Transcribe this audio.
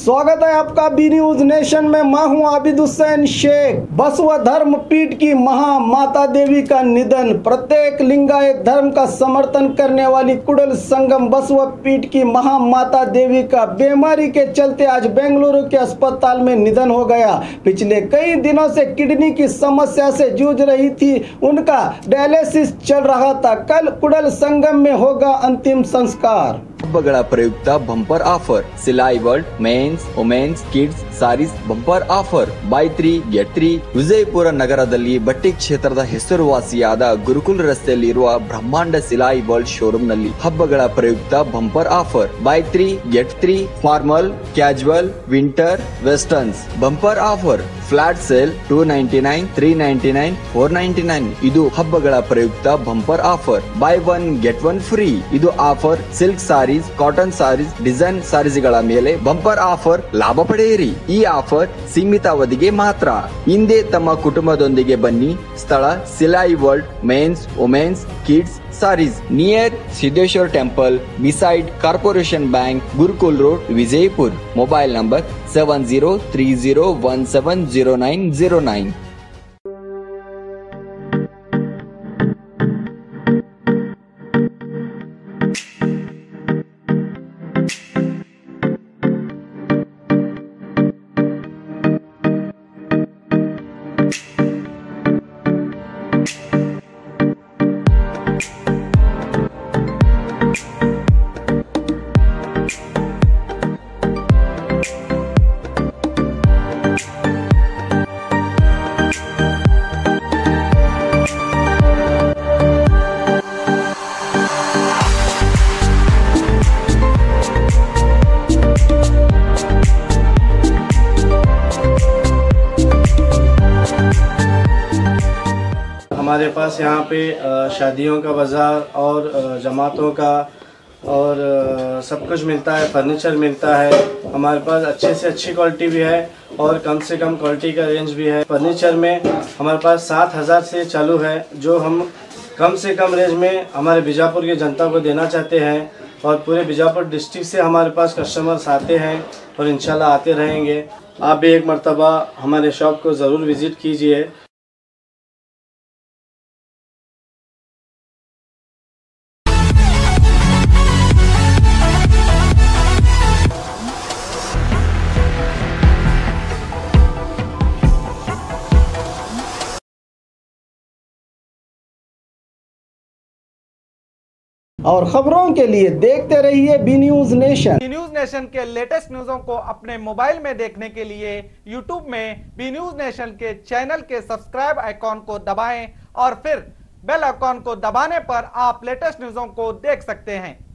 स्वागत है आपका बी न्यूज नेशन में। मैं हूं आबिद हुसैन शेख। बसव धर्म पीठ की महा माता देवी का निधन। प्रत्येक लिंगायत धर्म का समर्थन करने वाली कुडल संगम बसव पीठ की महा माता देवी का बीमारी के चलते आज बेंगलुरु के अस्पताल में निधन हो गया। पिछले कई दिनों से किडनी की समस्या से जूझ रही थी। उनका डायलिसिस चल रहा था। कल कुडल संगम में होगा अंतिम संस्कार। ಹಬ್ಬಗಳ ಪ್ರಯುಕ್ತ bumper offer Silai world men's women's kids sarees bumper offer buy 3 get 3 Vijayapura ನಗರದಲ್ಲಿ ಬಟ್ಟೆ ಕ್ಷೇತ್ರದ ಹೆಸರುವಾಸಿಯಾದ ಗುರುಕುಲ್ ರಸ್ತೆಯಲ್ಲಿರುವ ಬ್ರಹ್ಮಾಂಡ ಸಿಲಾಯಿ ವರ್ಲ್ಡ್ ಶೋರೂಮ್ ನಲ್ಲಿ ಹಬ್ಬಗಳ ಪ್ರಯುಕ್ತ bumper offer buy 3 get 3 formal casual winter westerns bumper offer flat sale 299 399 499 ಇದು ಹಬ್ಬಗಳ ಪ್ರಯುಕ್ತ bumper offer buy 1 get 1 free ಇದು offer silk sarees cotton sarees design ಸಾರೀಸ್ಗಳ ಮೇಲೆ ಬಂಪರ್ ಆಫರ್ ಲಾಭ ಪಡೆಯಿರಿ। ಈ ಆಫರ್ ಸೀಮಿತ ಅವಧಿಗೆ ಮಾತ್ರ। ಹಿಂದೆ ತಮ್ಮ ಕುಟುಂಬದೊಂದಿಗೆ ಬನ್ನಿ। ಸ್ಥಳ Silai world men's women's kids sarees near Siddheshwar temple beside corporation bank Gurukul road Vijayapur. Mobile number 7030170909। हमारे पास यहाँ पे शादियों का बाज़ार और जमातों का और सब कुछ मिलता है। फर्नीचर मिलता है। हमारे पास अच्छे से अच्छी क्वालिटी भी है और कम से कम क्वालिटी का रेंज भी है। फर्नीचर में हमारे पास 7000 से चालू है, जो हम कम से कम रेंज में हमारे बीजापुर की जनता को देना चाहते हैं। और पूरे बीजापुर डिस्ट्रिक्ट से हमारे पास कस्टमर्स आते हैं और इंशाल्लाह आते रहेंगे। आप भी एक मर्तबा हमारे शॉप को ज़रूर विज़िट कीजिए। और खबरों के लिए देखते रहिए B News Nation. B News Nation के लेटेस्ट न्यूज़ों को अपने मोबाइल में देखने के लिए यूट्यूब में बी न्यूज नेशन के चैनल के सब्सक्राइब आइकॉन को दबाएं और फिर बेल आइकॉन को दबाने पर आप लेटेस्ट न्यूज़ों को देख सकते हैं।